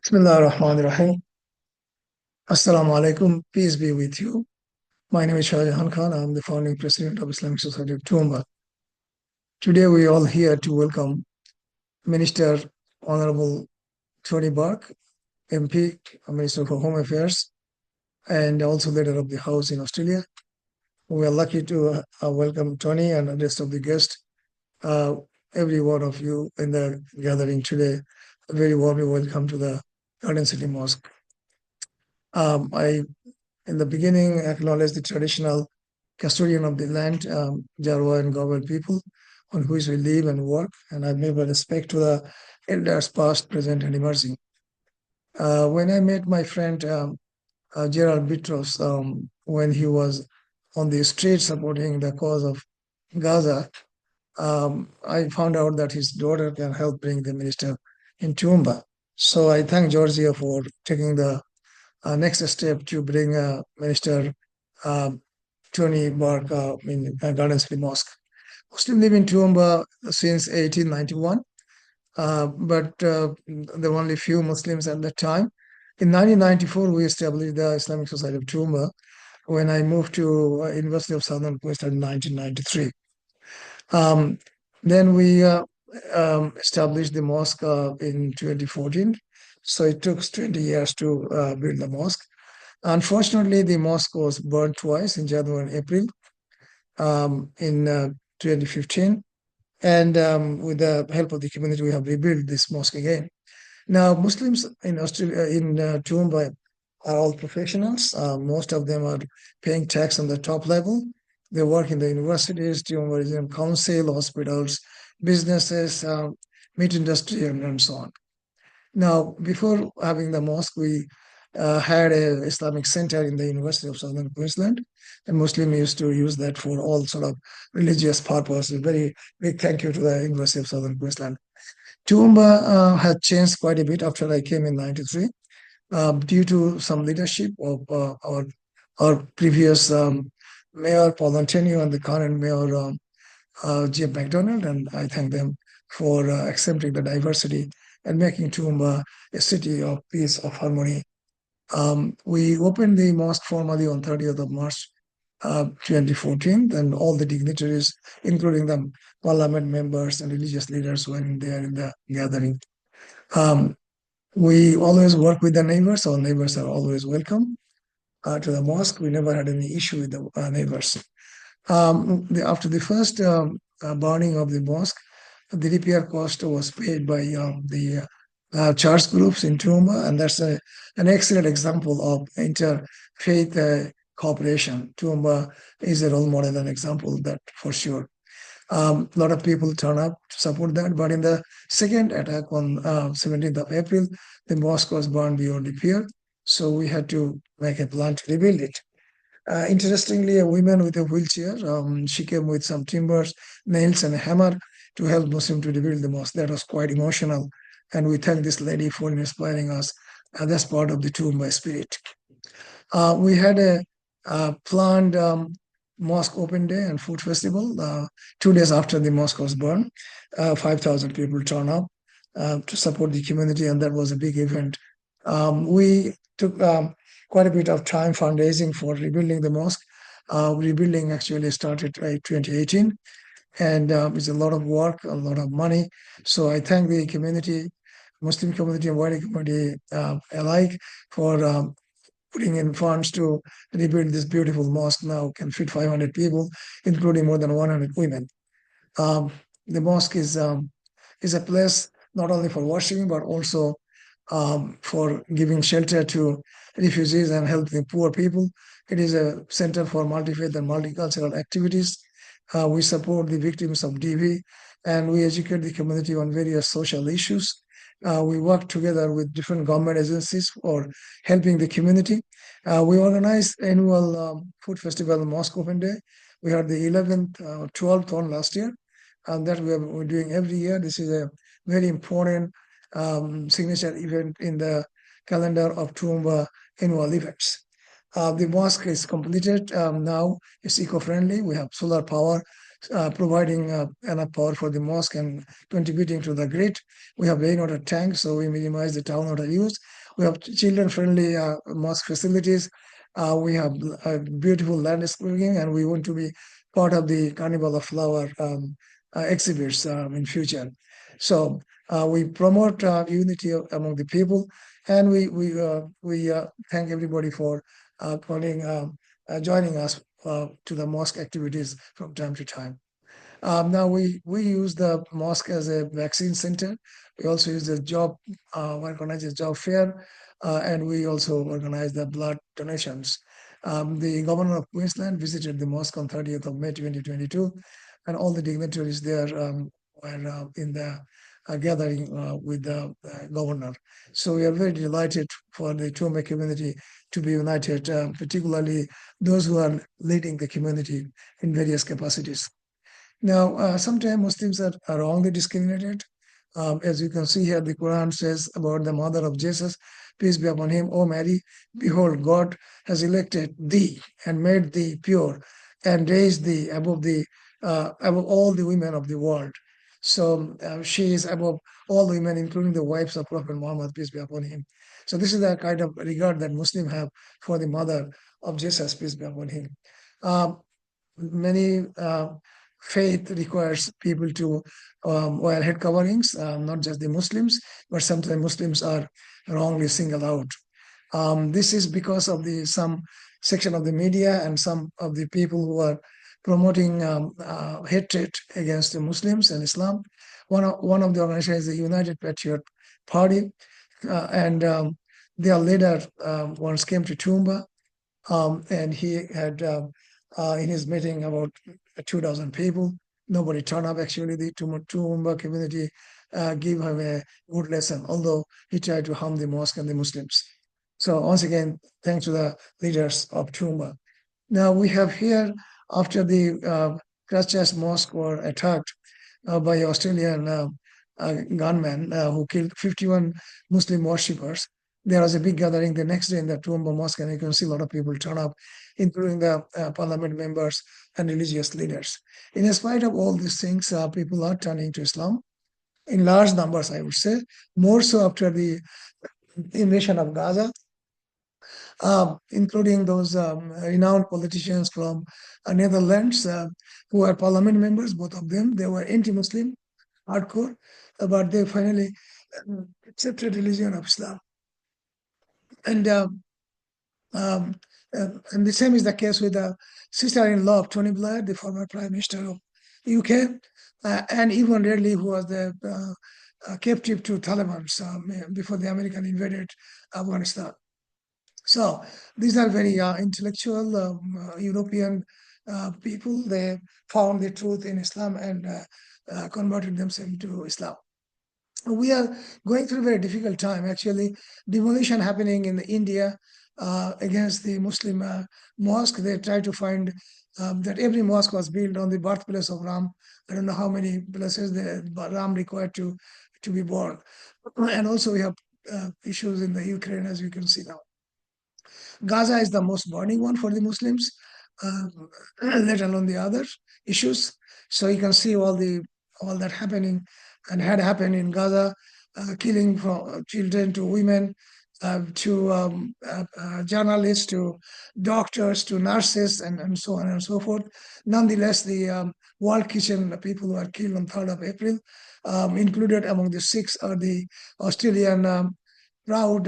Bismillah ar-Rahman ar-Rahim. Assalamu alaikum. Peace be with you. My name is Shahjahan Khan. I'm the founding president of Islamic Society of Toowoomba. Today we are all here to welcome Minister Honorable Tony Bouke, MP, Minister for Home Affairs, and also leader of the House in Australia. We are lucky to welcome Tony and the rest of the guests, uh, every one of you in the gathering today. A very warmly welcome to the Garden City Mosque. I in the beginning, acknowledge the traditional custodian of the land, Jarwa and Gawar people, on which we live and work, and I pay my respect to the elders past, present, and emerging. When I met my friend Gerald Bitros, when he was on the street supporting the cause of Gaza, I found out that his daughter can help bring the minister in Toowoomba. So I thank Georgia for taking the next step to bring Minister uh, Tony Bouke in Garden City Mosque. Muslim live in Toowoomba since 1891, but there were only few Muslims at that time. In 1994, we established the Islamic Society of Toowoomba when I moved to University of Southern Queensland in 1993. Um, then we established the mosque in 2014. So it took 20 years to build the mosque. Unfortunately, the mosque was burned twice in January and April in 2015. And with the help of the community, we have rebuilt this mosque again. Now, Muslims in Australia, in Toowoomba, are all professionals. Most of them are paying tax on the top level. They work in the universities, Toowoomba Regional Council, hospitals, businesses, meat industry, and so on. Now, before having the mosque, we had a Islamic center in the University of Southern Queensland, and Muslim used to use that for all sort of religious purposes. Very big thank you to the University of Southern Queensland. Toowoomba had changed quite a bit after I came in '93, due to some leadership of our previous mayor Paul Antonio and the current mayor Jim McDonald, and I thank them for accepting the diversity and making Toowoomba a city of peace, of harmony. We opened the mosque formally on 30th of March 2014, and all the dignitaries, including the parliament members and religious leaders, were in there in the gathering. Um, we always work with the neighbors. Our neighbors are always welcome to the mosque. We never had any issue with the neighbors. After the first burning of the mosque, the repair cost was paid by the church groups in Toowoomba, and that's an excellent example of interfaith cooperation. Toowoomba is a role model and example that for sure. A lot of people turn up to support that, but in the second attack on 17th of April, the mosque was burned beyond repair, so we had to make a plan to rebuild it. Interestingly, a woman with a wheelchair, she came with some timbers, nails, and a hammer to help Muslim to rebuild the mosque. That was quite emotional, and we thank this lady for inspiring us. That's part of the Toowoomba spirit. We had a planned mosque open day and food festival 2 days after the mosque was burned. 5,000 people turned up to support the community, and that was a big event. We took quite a bit of time fundraising for rebuilding the mosque. Rebuilding actually started in 2018, and it's a lot of work, a lot of money. So I thank the community, Muslim community and wider community alike for putting in funds to rebuild this beautiful mosque. Now can fit 500 people, including more than 100 women. The mosque is a place not only for worshiping but also for giving shelter to refugees and helping poor people. It is a center for multi-faith and multicultural activities. We support the victims of DV, and we educate the community on various social issues. We work together with different government agencies for helping the community. We organize annual food festival, Mosque Open Day. We had the 11th, 12th one last year, and that we're doing every year. This is a very important signature event in the calendar of Toowoomba annual events. The mosque is completed now. It's eco-friendly. We have solar power providing enough power for the mosque and contributing to the grid. We have rainwater tanks, so we minimize the town water use. We have children-friendly mosque facilities. We have beautiful landscaping, and we want to be part of the Carnival of Flower exhibits in future. So we promote unity among the people, and we thank everybody for joining us to the mosque activities from time to time. Now we use the mosque as a vaccine center. We also use the organize a job fair, and we also organize the blood donations. The governor of Queensland visited the mosque on 30th of May 2022, and all the dignitaries there were in the gathering with the governor. So we are very delighted for the Toowoomba community to be united, particularly those who are leading the community in various capacities. Now, sometimes Muslims are wrongly discriminated. As you can see here, the Quran says about the mother of Jesus, peace be upon him, O Mary, behold, God has elected thee and made thee pure and raised thee above all the women of the world. So she is above all women, including the wives of Prophet Muhammad, peace be upon him. So this is the kind of regard that Muslims have for the mother of Jesus, peace be upon him. Many faith requires people to wear head coverings, not just the Muslims, but sometimes Muslims are wrongly singled out. This is because of some section of the media and some of the people who are promoting hatred against the Muslims and Islam. One of the organizations is the United Patriot Party, and their leader once came to Toowoomba, and he had in his meeting about 2,000 people. Nobody turned up. Actually, the Toowoomba community gave him a good lesson, although he tried to harm the mosque and the Muslims. So once again, thanks to the leaders of Toowoomba. Now we have here, after the Christchurch Mosque were attacked by Australian gunmen who killed 51 Muslim worshippers, there was a big gathering the next day in the Toowoomba Mosque, and you can see a lot of people turn up, including the parliament members and religious leaders. In spite of all these things, people are turning to Islam in large numbers, I would say, more so after the invasion of Gaza, including those renowned politicians from Netherlands who are parliament members, both of them. They were anti-Muslim, hardcore, but they finally accepted religion of Islam. And the same is the case with the sister-in-law of Tony Blair, the former Prime Minister of UK, and Yvonne Redley, who was the captive to Taliban before the American invaded Afghanistan. So these are very intellectual European people. They found the truth in Islam and converted themselves to Islam. We are going through a very difficult time. Actually, demolition happening in India against the Muslim mosque. They try to find that every mosque was built on the birthplace of Ram. I don't know how many places Ram required to be born. And also we have issues in the Ukraine, as you can see now. Gaza is the most burning one for the Muslims, let alone the other issues. So you can see all that happening and had happened in Gaza, killing from children to women, to journalists, to doctors, to nurses, and so on and so forth. Nonetheless, the World Kitchen people who were killed on 3rd of April, included among the 6 are the Australian proud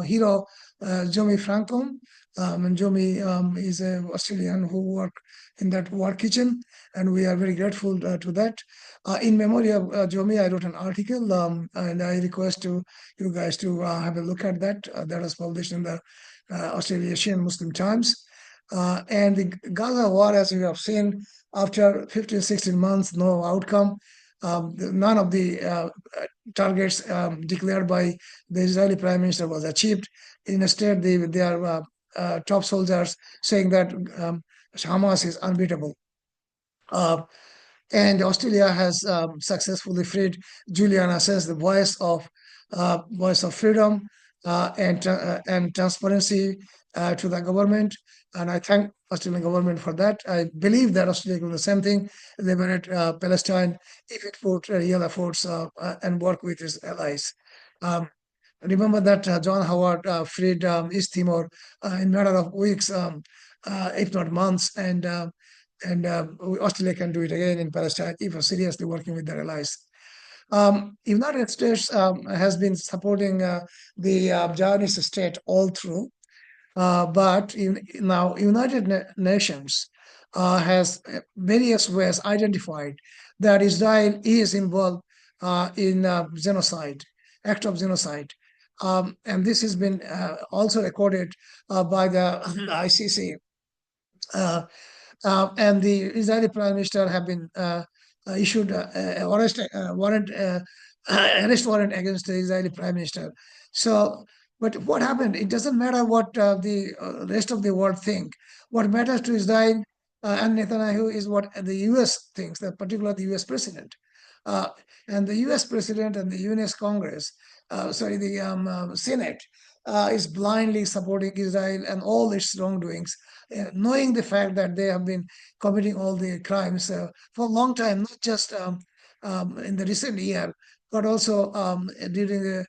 hero, Jomi Franco. And Jomi is an Australian who worked in that war kitchen, and we are very grateful to that. In memory of Jomi, I wrote an article, and I request you guys to have a look at that. That was published in the Australian Muslim Times. And the Gaza war, as you have seen, after 15, 16 months, no outcome. None of the targets declared by the Israeli Prime Minister was achieved. Instead, their top soldiers saying that Hamas is unbeatable. And Australia has successfully freed Julian Assange, the voice of freedom and transparency to the government. And I thank Australian government for that. I believe that Australia will do the same thing, liberate Palestine if it put real efforts and work with its allies. Um, Remember that John Howard freed East Timor in matter of weeks, if not months, and Australia can do it again in Palestine if we're seriously working with their allies. United States has been supporting the Zionist state all through, but now United Nations has various ways identified that Israel is involved in genocide, act of genocide. And this has been also recorded by the ICC. And the Israeli Prime Minister have been issued arrest warrant against the Israeli Prime Minister. So, but what happened? It doesn't matter what the rest of the world think. What matters to Israel and Netanyahu is what the U.S. thinks, particularly the U.S. president. Uh, and the U.S. president and the U.S. Congress, the Senate, is blindly supporting Israel and all its wrongdoings, knowing the fact that they have been committing all the crimes for a long time, not just in the recent year, but also during the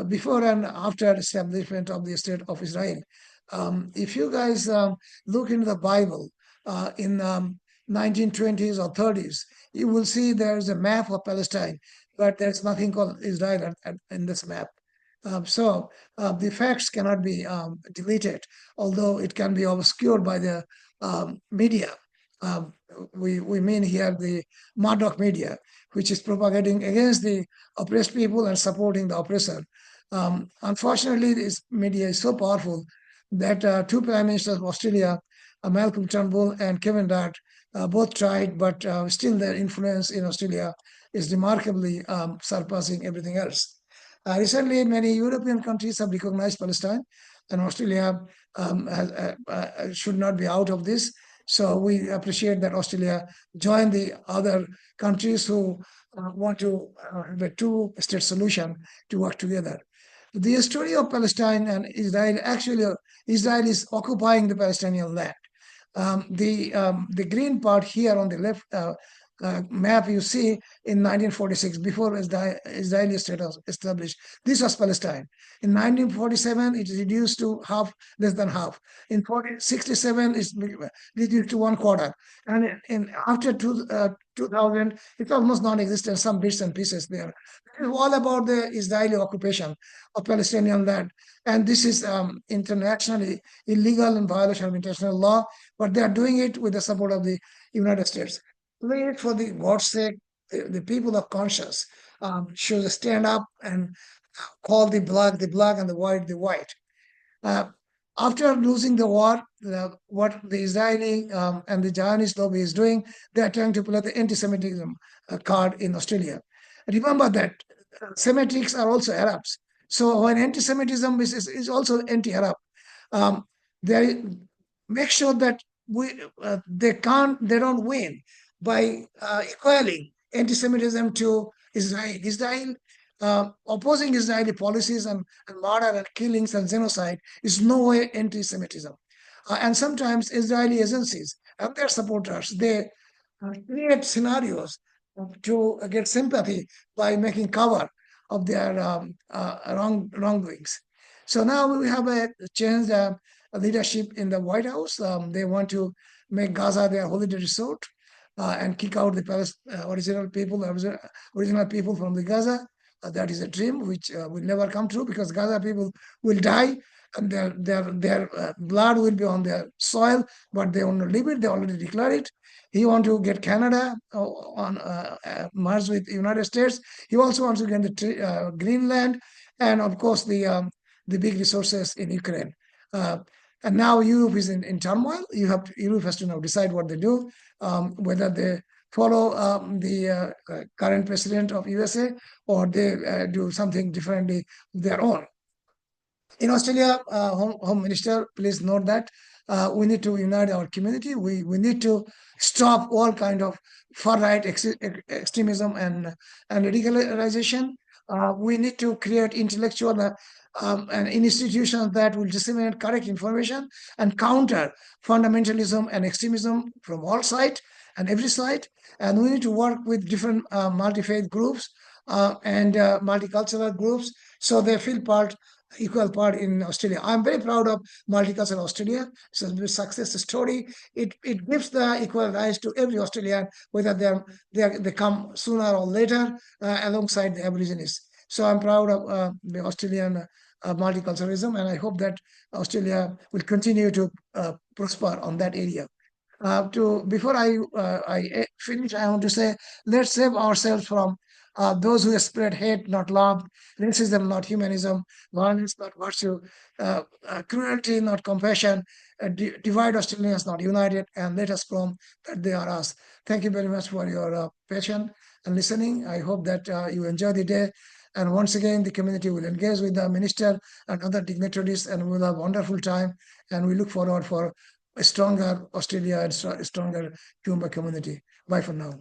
before and after establishment of the state of Israel. If you guys look into the Bible in 1920s or 30s, you will see there's a map of Palestine, but there's nothing called Israel in this map. The facts cannot be deleted, although it can be obscured by the media. Um, we mean here the Murdoch media, which is propagating against the oppressed people and supporting the oppressor. Unfortunately, this media is so powerful that two prime ministers of Australia, Malcolm Turnbull and Kevin Rudd, both tried, but still their influence in Australia is remarkably surpassing everything else. Recently, many European countries have recognized Palestine, and Australia should not be out of this. So we appreciate that Australia joined the other countries who want to have a two-state solution to work together. The story of Palestine and Israel, actually, Israel is occupying the Palestinian land. The green part here on the left map you see in 1946, before Israeli state was established, this was Palestine. In 1947, it is reduced to half, less than half. In 1967, it's reduced to one quarter. And after 2000, it's almost non-existent, some bits and pieces there. It is all about the Israeli occupation of Palestinian land. And this is internationally illegal in violation of international law, but they are doing it with the support of the United States. Please, for the God's sake, the people of conscience should stand up and call the black, and the white, the white. After losing the war, what the Israeli and the Zionist lobby is doing, they are trying to play the anti-Semitism card in Australia. Remember that Semitics are also Arabs. So when anti-Semitism is also anti-Arab, they make sure that they don't win by equaling anti-Semitism to Israel. Israel opposing Israeli policies and murder and killings and genocide is no way anti-Semitism. And sometimes Israeli agencies and their supporters, they create scenarios to get sympathy by making cover of their wrongdoings. So now we have a change leadership in the White House. They want to make Gaza their holiday resort and kick out the original people from the Gaza. That is a dream which will never come true, because Gaza people will die and their blood will be on their soil, but they want to leave it. They already declared it. He wants to get Canada on merge with the United States. He also wants to get the Greenland, and of course the big resources in Ukraine. And now Europe is in turmoil. Europe has to now decide what they do, whether they follow the current president of USA or they do something differently of their own. In Australia, Home Minister, please note that we need to unite our community. We need to stop all kind of far-right extremism and radicalization. We need to create intellectual and institutions that will disseminate correct information and counter fundamentalism and extremism from all sides and every side. And we need to work with different multi-faith groups and multicultural groups so they feel equal part in Australia. I'm very proud of multicultural Australia. It's a success story. It gives the equal rights to every Australian, whether they come sooner or later alongside the Aborigines. So I'm proud of the Australian multiculturalism, and I hope that Australia will continue to prosper on that area. To before I finish, I want to say let's save ourselves from those who spread hate, not love, racism, not humanism, violence, not virtue, cruelty, not compassion, divide Australians, not united, and let us from that they are us. Thank you very much for your patience and listening. I hope that you enjoy the day. And once again, the community will engage with the minister and other dignitaries, and we'll have a wonderful time. And we look forward for a stronger Australia and stronger Toowoomba community. Bye for now.